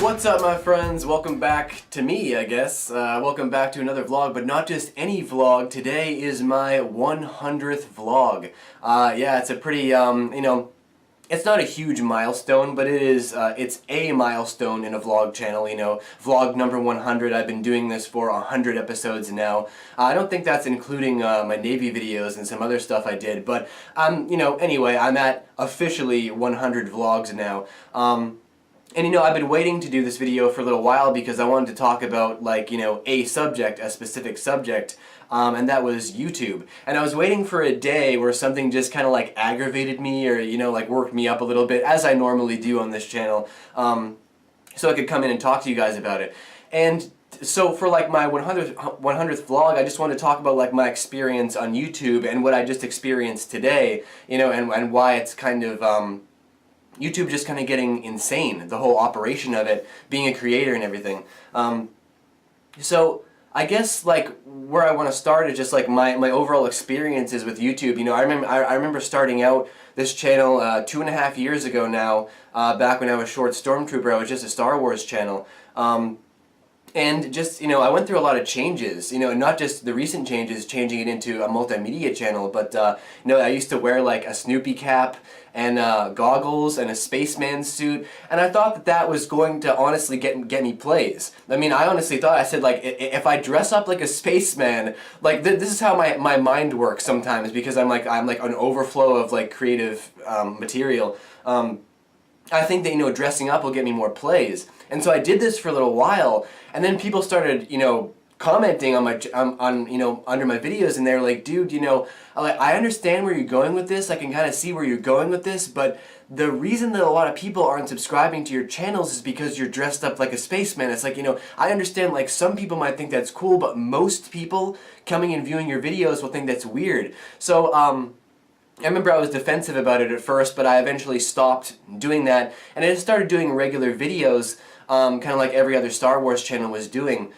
What's up, my friends? Welcome back to me, I guess. Welcome back to another vlog, but not just any vlog. Today is my 100th vlog. Yeah, it's a pretty, it's not a huge milestone, but it's a milestone in a vlog channel, vlog number 100. I've been doing this for 100 episodes now. I don't think that's including my Navy videos and some other stuff I did, but, anyway, I'm at officially 100 vlogs now. And I've been waiting to do this video for a little while because I wanted to talk about, a subject, a specific subject, and that was YouTube. And I was waiting for a day where something just kind of aggravated me or, worked me up a little bit, as I normally do on this channel, so I could come in and talk to you guys about it. And so for my 100th vlog, I just want to talk about my experience on YouTube and what I just experienced today, and why it's kind of, YouTube just kind of getting insane, the whole operation of it, being a creator and everything. So I guess where I want to start is just my overall experiences with YouTube. I remember starting out this channel 2.5 years ago now, back when I was Short Stormtrooper. I was just a Star Wars channel. And just, I went through a lot of changes, not just the recent changes, changing it into a multimedia channel, but, I used to wear a Snoopy cap and goggles and a spaceman suit, and I thought that was going to honestly get me plays. I mean, I honestly thought, I said, if I dress up like a spaceman, this is how my mind works sometimes, because I'm an overflow of creative material. I think that, dressing up will get me more plays. And so I did this for a little while, and then people started, commenting on my, under my videos, and they're like, dude, I understand where you're going with this, I can kind of see where you're going with this, but the reason that a lot of people aren't subscribing to your channels is because you're dressed up like a spaceman. It's I understand, some people might think that's cool, but most people coming and viewing your videos will think that's weird. So, I remember I was defensive about it at first, but I eventually stopped doing that, and I just started doing regular videos, kind of like every other Star Wars channel was doing.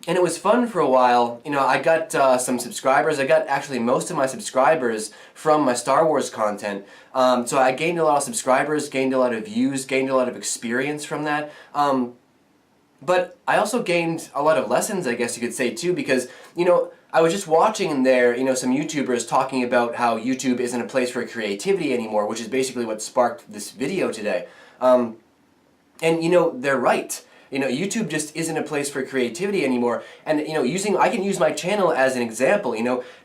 And it was fun for a while. I got some subscribers. I got actually most of my subscribers from my Star Wars content. So I gained a lot of subscribers, gained a lot of views, gained a lot of experience from that. But I also gained a lot of lessons, I guess you could say, too, because, I was just watching there, some YouTubers talking about how YouTube isn't a place for creativity anymore, which is basically what sparked this video today. And, they're right. YouTube just isn't a place for creativity anymore. And, I can use my channel as an example,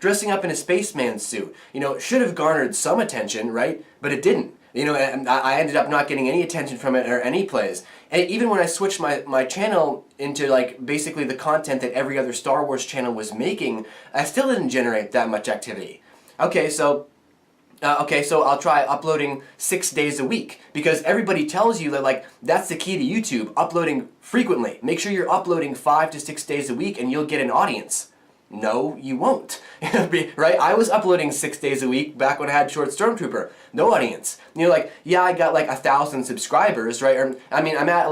dressing up in a spaceman suit, should have garnered some attention, right? But it didn't. And I ended up not getting any attention from it or any plays. And even when I switched my channel into basically the content that every other Star Wars channel was making, I still didn't generate that much activity. Okay, so I'll try uploading 6 days a week, because everybody tells you that that's the key to YouTube, uploading frequently. Make sure you're uploading 5 to 6 days a week and you'll get an audience. No, you won't. Right? I was uploading 6 days a week back when I had Short Stormtrooper. No audience. Yeah, I got 1,000 subscribers, right? Or, I mean, I'm at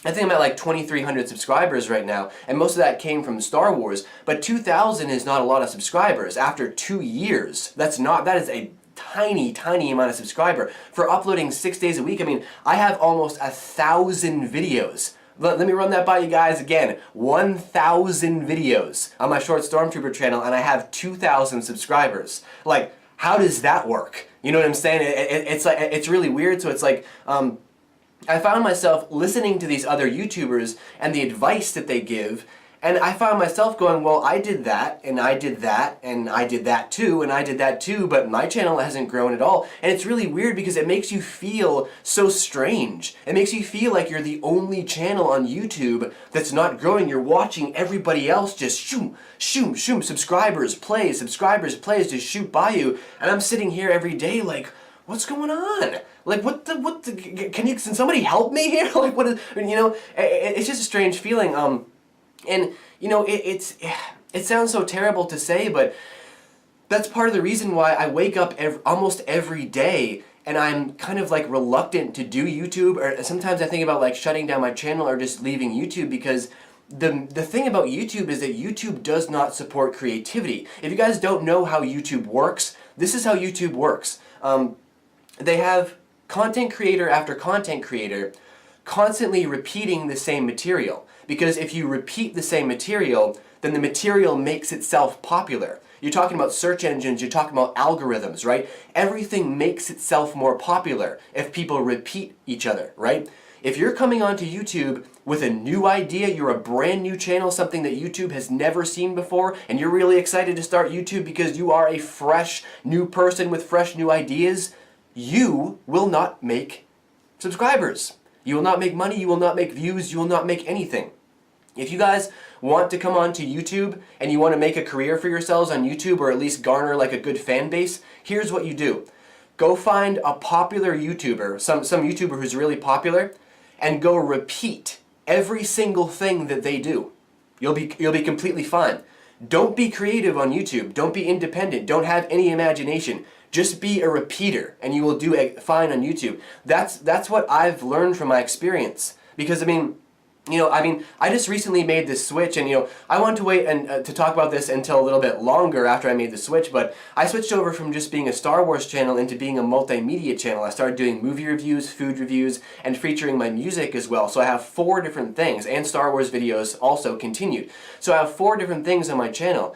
I think I'm at 2,300 subscribers right now, and most of that came from Star Wars, but 2,000 is not a lot of subscribers. After 2 years, that is a tiny amount of subscriber. For uploading 6 days a week, I mean, I have almost 1,000 videos. Let me run that by you guys again. 1,000 videos on my Short Stormtrooper channel, and I have 2,000 subscribers. How does that work? You know what I'm saying? It's really weird. So it's I found myself listening to these other YouTubers and the advice that they give, and I found myself going, well, I did that, and I did that, and I did that too, and I did that too, but my channel hasn't grown at all. And it's really weird because it makes you feel so strange. It makes you feel like you're the only channel on YouTube that's not growing. You're watching everybody else just shoom, subscribers, plays, just shoot by you, and I'm sitting here every day what's going on? Can somebody help me here? What is, it's just a strange feeling. And, it sounds so terrible to say, but that's part of the reason why I wake up almost every day and I'm kind of reluctant to do YouTube, or sometimes I think about shutting down my channel or just leaving YouTube, because the thing about YouTube is that YouTube does not support creativity. If you guys don't know how YouTube works, this is how YouTube works. They have content creator after content creator constantly repeating the same material. Because if you repeat the same material, then the material makes itself popular. You're talking about search engines, you're talking about algorithms, right? Everything makes itself more popular if people repeat each other, right? If you're coming onto YouTube with a new idea, you're a brand new channel, something that YouTube has never seen before, and you're really excited to start YouTube because you are a fresh new person with fresh new ideas, you will not make subscribers. You will not make money, you will not make views, you will not make anything. If you guys want to come onto YouTube and you want to make a career for yourselves on YouTube, or at least garner like a good fan base, here's what you do. Go find a popular YouTuber, some YouTuber who's really popular, and go repeat every single thing that they do. You'll be completely fine. Don't be creative on YouTube. Don't be independent. Don't have any imagination. Just be a repeater and you will do fine on YouTube. That's what I've learned from my experience. Because I just recently made this switch, and I wanted to wait and to talk about this until a little bit longer after I made the switch, but I switched over from just being a Star Wars channel into being a multimedia channel. I started doing movie reviews, food reviews, and featuring my music as well. So I have 4 different things, and Star Wars videos also continued. So I have 4 different things on my channel.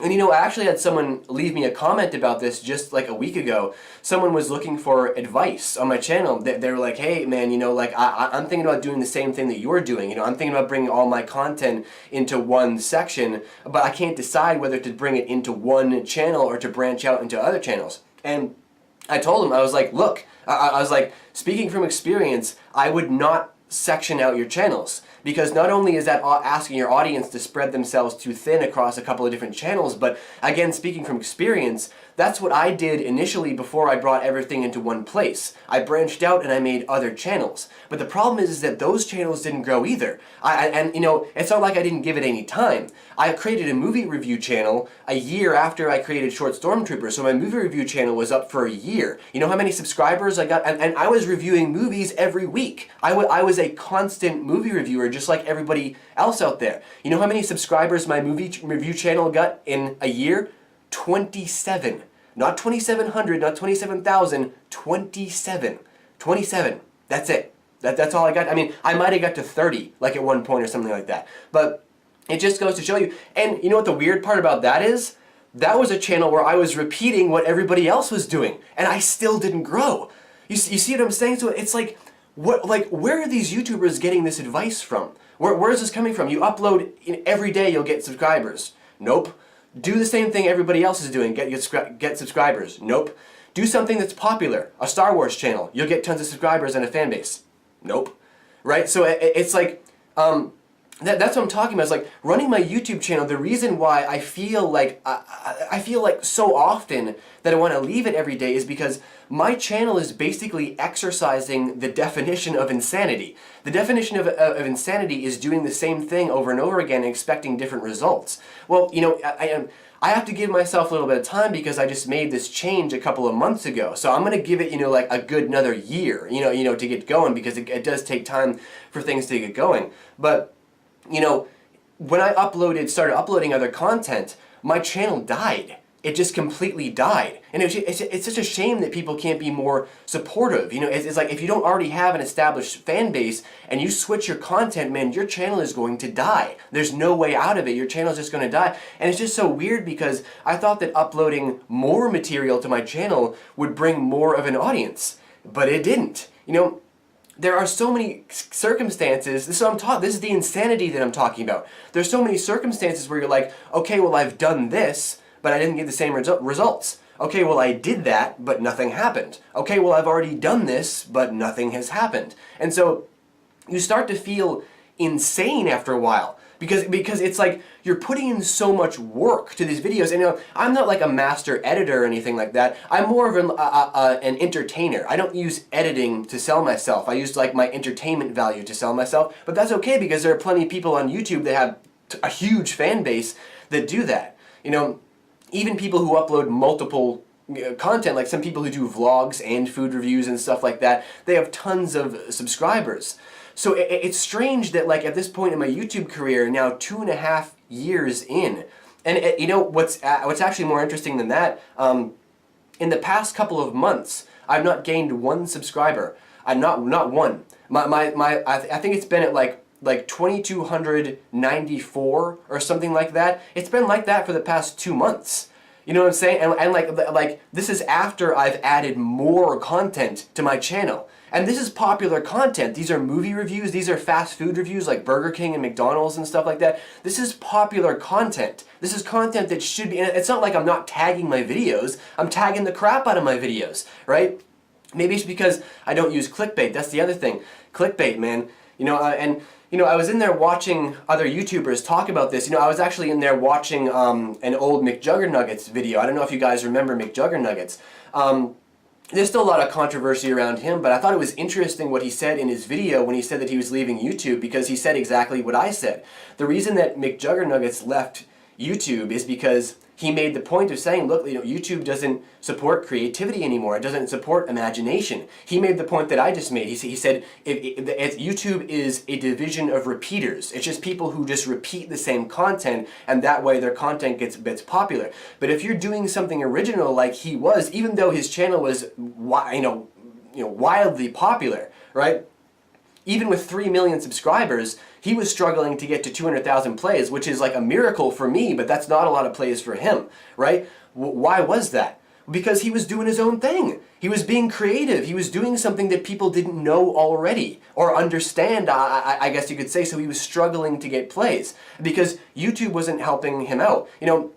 And I actually had someone leave me a comment about this just like a week ago. Someone was looking for advice on my channel. They were like, hey man, I'm thinking about doing the same thing that you're doing. I'm thinking about bringing all my content into one section, but I can't decide whether to bring it into one channel or to branch out into other channels. And I told him, I was like, look, I was like, speaking from experience, I would not section out your channels. Because not only is that asking your audience to spread themselves too thin across a couple of different channels, but again, speaking from experience, that's what I did initially before I brought everything into one place. I branched out and I made other channels. But the problem is that those channels didn't grow either. It's not like I didn't give it any time. I created a movie review channel a year after I created Short Stormtrooper, so my movie review channel was up for a year. You know how many subscribers I got? And I was reviewing movies every week. I was a constant movie reviewer, just like everybody else out there. You know how many subscribers my movie review channel got in a year? 27. Not 2,700, not 27,000, 27. 27. That's it. That's all I got. I might have got to 30, like at one point or something like that. But it just goes to show you. And you know what the weird part about that is? That was a channel where I was repeating what everybody else was doing, and I still didn't grow. You see what I'm saying? So it's like, where are these YouTubers getting this advice from? Where is this coming from? You upload every day, you'll get subscribers. Nope. Do the same thing everybody else is doing, get subscribers. Nope. Do something that's popular, a Star Wars channel, you'll get tons of subscribers and a fan base. Nope. Right? So it's like, that's what I'm talking about. It's like running my YouTube channel. The reason why I feel like I feel like so often that I want to leave it every day is because my channel is basically exercising the definition of insanity. The definition of insanity is doing the same thing over and over again and expecting different results. Well, I have to give myself a little bit of time because I just made this change a couple of months ago. So I'm going to give it, like a good another year, to get going, because it does take time for things to get going. But when I started uploading other content, my channel died. It just completely died. And it's such a shame that people can't be more supportive. It's like if you don't already have an established fan base and you switch your content, man, your channel is going to die. There's no way out of it. Your channel is just going to die. And it's just so weird because I thought that uploading more material to my channel would bring more of an audience. But it didn't. There are so many circumstances, this is the insanity that I'm talking about. There's so many circumstances where you're like, okay, well I've done this, but I didn't get the same results. Okay, well I did that, but nothing happened. Okay, well I've already done this, but nothing has happened. And so you start to feel insane after a while. Because it's like you're putting in so much work to these videos, and I'm not like a master editor or anything like that. I'm more of an entertainer. I don't use editing to sell myself. I use like my entertainment value to sell myself, but that's okay because there are plenty of people on YouTube that have a huge fan base that do that. Even people who upload multiple content, like some people who do vlogs and food reviews and stuff like that, they have tons of subscribers. So it's strange that like at this point in my YouTube career, now 2.5 years in, and what's actually more interesting than that, in the past couple of months, I've not gained 1 subscriber. Not one. I think it's been at like 2294 or something like that. It's been like that for the past 2 months. You know what I'm saying? And like this is after I've added more content to my channel. And this is popular content. These are movie reviews. These are fast food reviews like Burger King and McDonald's and stuff like that. This is popular content. This is content that should be, and it's not like I'm not tagging my videos. I'm tagging the crap out of my videos, right? Maybe it's because I don't use clickbait. That's the other thing. Clickbait, man. You know, I was in there watching other YouTubers talk about this. You know, I was actually in there watching an old McJuggernuggets video. I don't know if you guys remember McJuggernuggets. There's still a lot of controversy around him, but I thought it was interesting what he said in his video when he said that he was leaving YouTube, because he said exactly what I said. The reason that McJuggernuggets left YouTube is because he made the point of saying, look, you know, YouTube doesn't support creativity anymore. It doesn't support imagination. He made the point that I just made. He said if YouTube is a division of repeaters. It's just people who just repeat the same content, and that way their content gets popular. But if you're doing something original like he was, even though his channel was wildly popular, right? Even with 3 million subscribers, he was struggling to get to 200,000 plays, which is like a miracle for me, but that's not a lot of plays for him, right? Why was that? Because he was doing his own thing. He was being creative. He was doing something that people didn't know already or understand, I guess you could say, so he was struggling to get plays because YouTube wasn't helping him out. You know,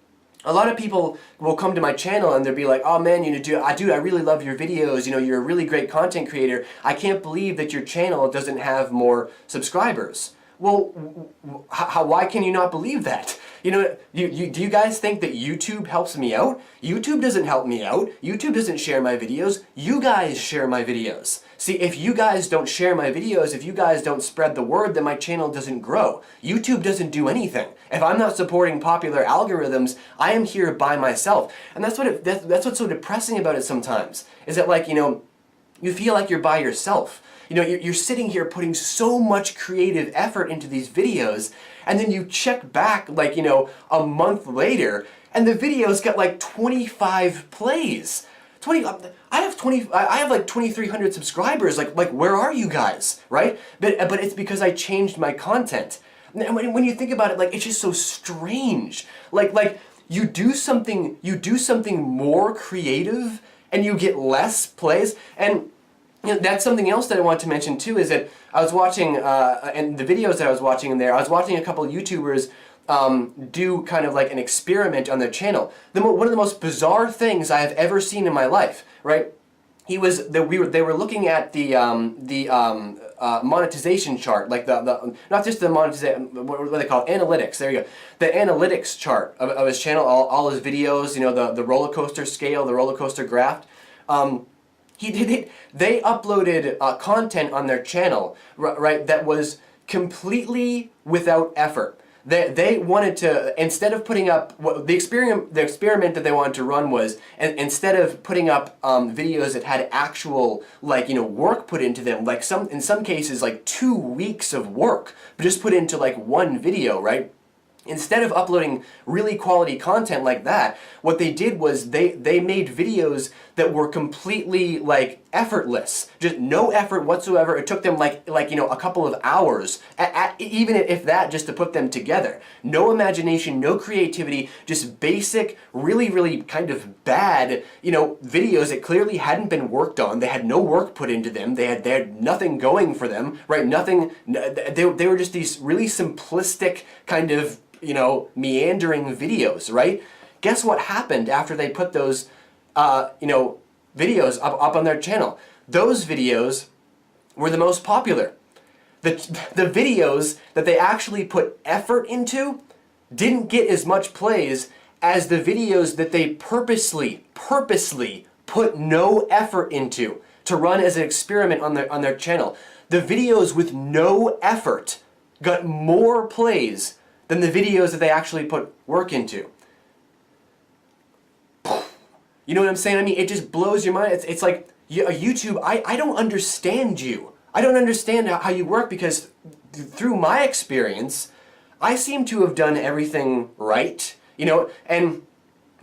a lot of people will come to my channel and they'll be like, oh man, dude, I really love your videos. You know, you're a really great content creator. I can't believe that your channel doesn't have more subscribers. Well, why can you not believe that? You know, do you guys think that YouTube helps me out? YouTube doesn't help me out. YouTube doesn't share my videos. You guys share my videos. See, if you guys don't share my videos, if you guys don't spread the word, then my channel doesn't grow. YouTube doesn't do anything. If I'm not supporting popular algorithms, I am here by myself. And that's what's so depressing about it sometimes, is that, like, you know, you feel like you're by yourself. You know, you're sitting here putting so much creative effort into these videos, and then you check back, like, you know, a month later, and the video's got like 25 plays. I have like 2,300 subscribers. Like where are you guys, right? But it's because I changed my content. And when you think about it, like, it's just so strange. Like you do something more creative, and you get less plays. And you know, that's something else that I want to mention too, is that I was watching, and the videos that I was watching in there, I was watching a couple of YouTubers do kind of like an experiment on their channel. One of the most bizarre things I have ever seen in my life, right? They were looking at the monetization chart, like the not just the monetization, what do they call it? Analytics. There you go. The analytics chart of his channel, all his videos, you know, the roller coaster scale, the roller coaster graph. They uploaded content on their channel, right, that was completely without effort. They wanted to, instead of putting up, the experiment that they wanted to run was, instead of putting up videos that had actual, like, you know, work put into them, like in some cases like 2 weeks of work, but just put into like one video, right? Instead of uploading really quality content like that, what they did was they made videos that were completely, like, effortless. Just no effort whatsoever. It took them like you know, a couple of hours, even if that, just to put them together. No imagination, no creativity, just basic, really, really kind of bad, you know, videos that clearly hadn't been worked on. They had no work put into them. They had nothing going for them, right? Nothing. They were just these really simplistic kind of, you know, meandering videos, right? Guess what happened after they put those, you know, videos up on their channel? Those videos were the most popular. The videos that they actually put effort into didn't get as much plays as the videos that they purposely put no effort into to run as an experiment on their channel. The videos with no effort got more plays than the videos that they actually put work into. You know what I'm saying? I mean, it just blows your mind. It's like, YouTube, I don't understand you. I don't understand how you work, because through my experience, I seem to have done everything right. You know, and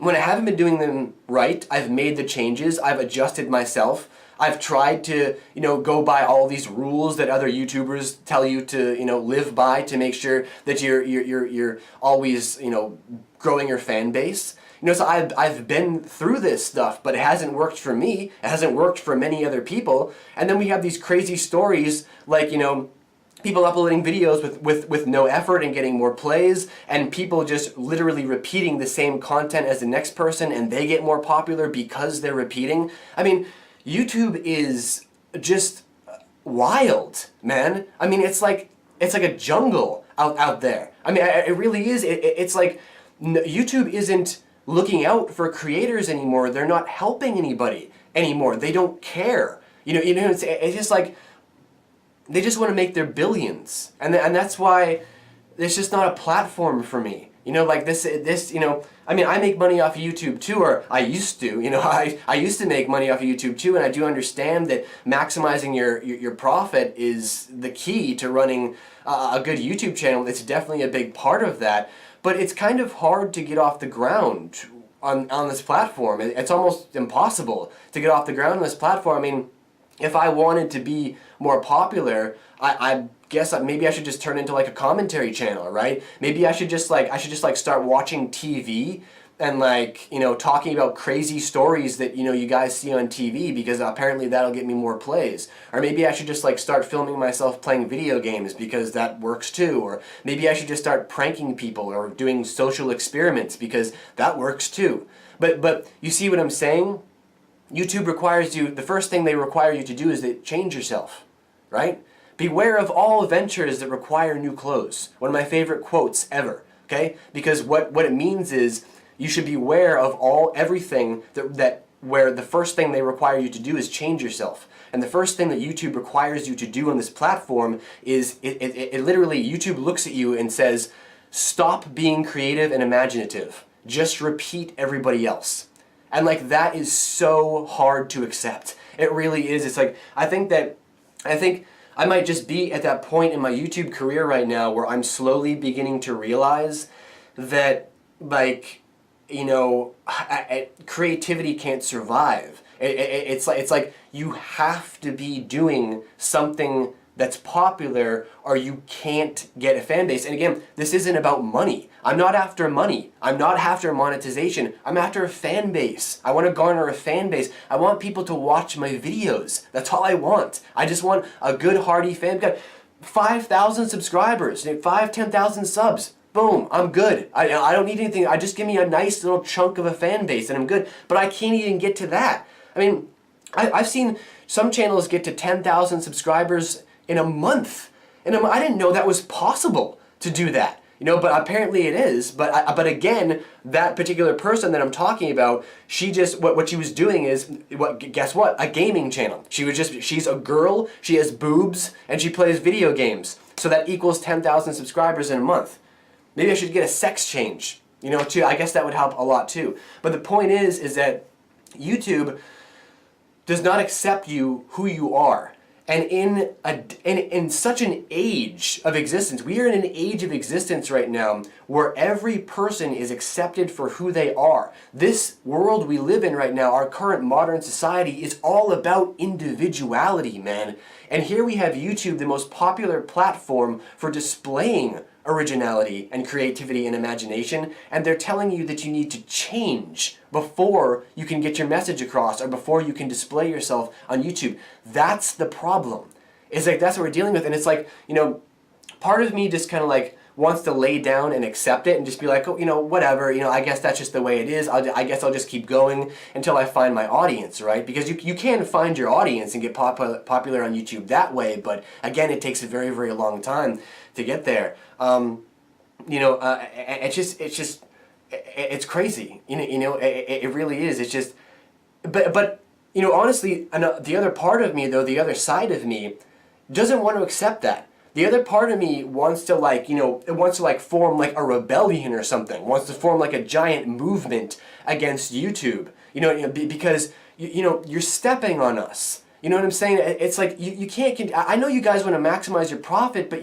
when I haven't been doing them right, I've made the changes, I've adjusted myself, I've tried to, go by all these rules that other YouTubers tell you to, live by to make sure that you're always, growing your fan base. So I've been through this stuff, but it hasn't worked for me. It hasn't worked for many other people. And then we have these crazy stories like, people uploading videos with no effort and getting more plays, and people just literally repeating the same content as the next person, and they get more popular because they're repeating. I mean, YouTube is just wild, man. I mean, it's like a jungle out there. I mean, it really is. It's like YouTube isn't looking out for creators anymore. They're not helping anybody anymore. They don't care. It's just like they just want to make their billions, and that's why it's just not a platform for me. Like this. I mean, I make money off of YouTube too, or I used to. I used to make money off of YouTube too, and I do understand that maximizing your profit is the key to running a good YouTube channel. It's definitely a big part of that, but it's kind of hard to get off the ground on this platform. It's almost impossible to get off the ground on this platform. I mean, if I wanted to be more popular, I guess maybe I should just turn into like a commentary channel, right? Maybe I should just start watching TV and talking about crazy stories that you guys see on TV, because apparently that'll get me more plays. Or maybe I should just start filming myself playing video games, because that works too. Or maybe I should just start pranking people or doing social experiments, because that works too. But you see what I'm saying? YouTube requires you, the first thing they require you to do is to change yourself, right? Beware of all ventures that require new clothes. One of my favorite quotes ever, okay? Because what it means is you should beware of everything that where the first thing they require you to do is change yourself. And the first thing that YouTube requires you to do on this platform is, it literally, YouTube looks at you and says, stop being creative and imaginative. Just repeat everybody else. And that is so hard to accept. It really is. It's like, I think I might just be at that point in my YouTube career right now where I'm slowly beginning to realize that, creativity can't survive. It's like you have to be doing something that's popular, or you can't get a fan base. And again, this isn't about money. I'm not after money. I'm not after monetization. I'm after a fan base. I want to garner a fan base. I want people to watch my videos. That's all I want. I just want a good, hearty fan. I've got 5,000 subscribers, 10,000 subs. Boom, I'm good. I don't need anything. I just give me a nice little chunk of a fan base and I'm good. But I can't even get to that. I mean, I've seen some channels get to 10,000 subscribers in a month. And I didn't know that was possible to do that. But apparently it is. But again, that particular person that I'm talking about, she just, what she was doing is, guess what? A gaming channel. She's a girl, she has boobs, and she plays video games. So that equals 10,000 subscribers in a month. Maybe I should get a sex change, too. I guess that would help a lot too. But the point is that YouTube does not accept you who you are. And in such an age of existence, we are in an age of existence right now where every person is accepted for who they are. This world we live in right now, our current modern society, is all about individuality, man. And here we have YouTube, the most popular platform for displaying originality and creativity and imagination, and they're telling you that you need to change before you can get your message across or before you can display yourself on YouTube. That's the problem. It's that's what we're dealing with, and it's part of me just kind of wants to lay down and accept it and just be oh, whatever, I guess that's just the way it is. I guess I'll just keep going until I find my audience, right? Because you can find your audience and get popular on YouTube that way, but again, it takes a very, very long time to get there. It's crazy. It really is. It's just, but honestly, the other part of me, though, the other side of me, doesn't want to accept that. The other part of me wants to it wants to form a rebellion or something. Wants to form a giant movement against YouTube. Because you're stepping on us. You know what I'm saying? It's you can't. I know you guys want to maximize your profit, but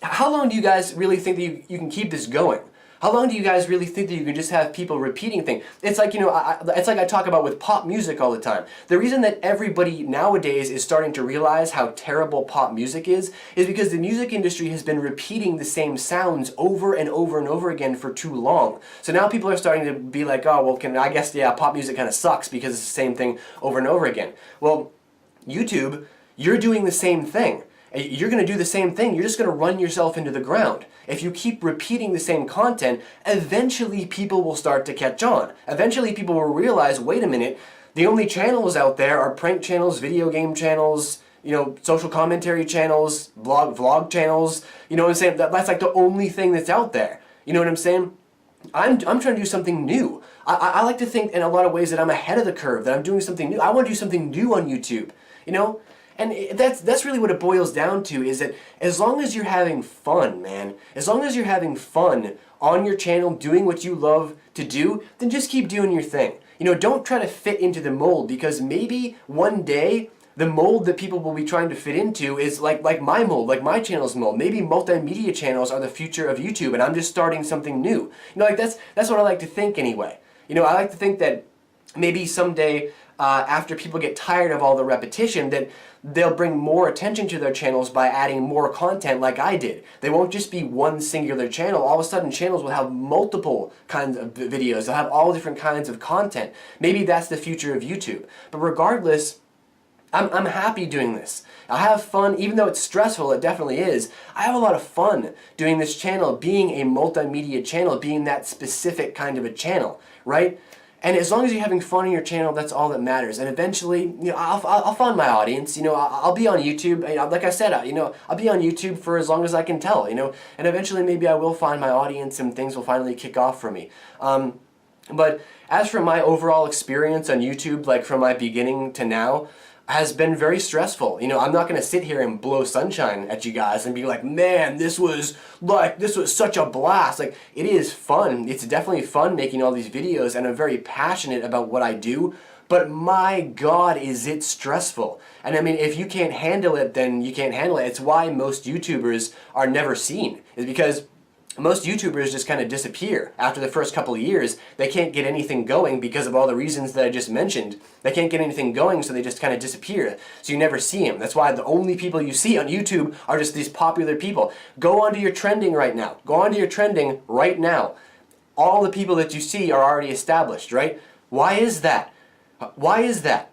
how long do you guys really think that you can keep this going? How long do you guys really think that you can just have people repeating things? It's like, you know, it's like I talk about with pop music all the time. The reason that everybody nowadays is starting to realize how terrible pop music is because the music industry has been repeating the same sounds over and over and over again for too long. So now people are starting to be like, oh, well, I guess, yeah, pop music kind of sucks because it's the same thing over and over again. Well, YouTube, you're doing the same thing. You're going to do the same thing. You're just going to run yourself into the ground. If you keep repeating the same content, eventually people will start to catch on. Eventually people will realize, wait a minute, the only channels out there are prank channels, video game channels, you know, social commentary channels, vlog channels. You know what I'm saying? That's like the only thing that's out there. You know what I'm saying? I'm trying to do something new. I like to think in a lot of ways that I'm ahead of the curve, that I'm doing something new. I want to do something new on YouTube, you know? And that's really what it boils down to, is that as long as you're having fun, man, as long as you're having fun on your channel doing what you love to do, then just keep doing your thing. You know, don't try to fit into the mold, because maybe one day the mold that people will be trying to fit into is like my mold, like my channel's mold. Maybe multimedia channels are the future of YouTube and I'm just starting something new. You know, like that's what I like to think anyway. You know, I like to think that maybe someday after people get tired of all the repetition, that they'll bring more attention to their channels by adding more content like I did. They won't just be one singular channel. All of a sudden channels will have multiple kinds of videos. They'll have all different kinds of content. Maybe that's the future of YouTube. But regardless, I'm happy doing this. I have fun, even though it's stressful, it definitely is. I have a lot of fun doing this channel, being a multimedia channel, being that specific kind of a channel, right? And as long as you're having fun on your channel, that's all that matters. And eventually, you know, I'll find my audience. You know, I'll be on YouTube. You know, like I said, you know, I'll be on YouTube for as long as I can tell. You know, and eventually maybe I will find my audience and things will finally kick off for me. But as for my overall experience on YouTube, like from my beginning to now, has been very stressful. You know, I'm not going to sit here and blow sunshine at you guys and be like, man, this was such a blast. Like, it is fun. It's definitely fun making all these videos, and I'm very passionate about what I do, but my God, is it stressful. And I mean, if you can't handle it, then you can't handle it. It's why most YouTubers are never seen, is because most YouTubers just kind of disappear after the first couple of years. They can't get anything going because of all the reasons that I just mentioned. They can't get anything going, so they just kind of disappear. So you never see them. That's why the only people you see on YouTube are just these popular people. Go onto your trending right now. Go onto your trending right now. All the people that you see are already established, right? Why is that? Why is that?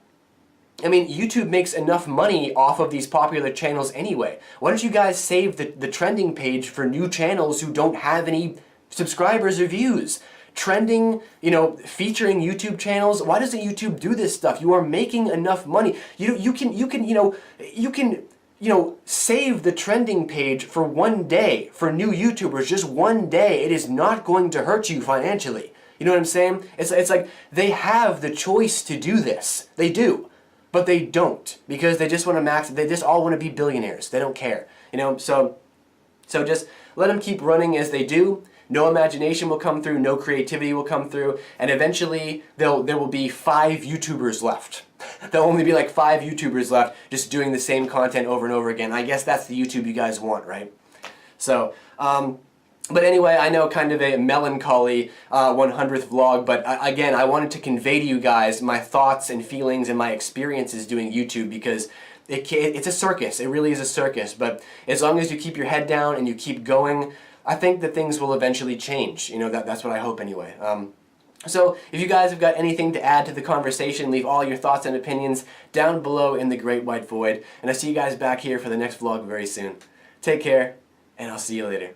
I mean, YouTube makes enough money off of these popular channels anyway. Why don't you guys save the trending page for new channels who don't have any subscribers or views? Trending, you know, featuring YouTube channels. Why doesn't YouTube do this stuff? You are making enough money. You can save the trending page for one day for new YouTubers, just one day. It is not going to hurt you financially. You know what I'm saying? It's like they have the choice to do this. They do. But they don't, because they just want to max. They just all want to be billionaires. They don't care, you know. So just let them keep running as they do. No imagination will come through. No creativity will come through, and eventually there will be 5 YouTubers left. There'll only be like 5 YouTubers left, just doing the same content over and over again. I guess that's the YouTube you guys want, right? So. But anyway, I know kind of a melancholy 100th vlog, but again, I wanted to convey to you guys my thoughts and feelings and my experiences doing YouTube, because it's a circus. It really is a circus, but as long as you keep your head down and you keep going, I think that things will eventually change. You know, that's what I hope anyway. So if you guys have got anything to add to the conversation, leave all your thoughts and opinions down below in the great white void, and I'll see you guys back here for the next vlog very soon. Take care, and I'll see you later.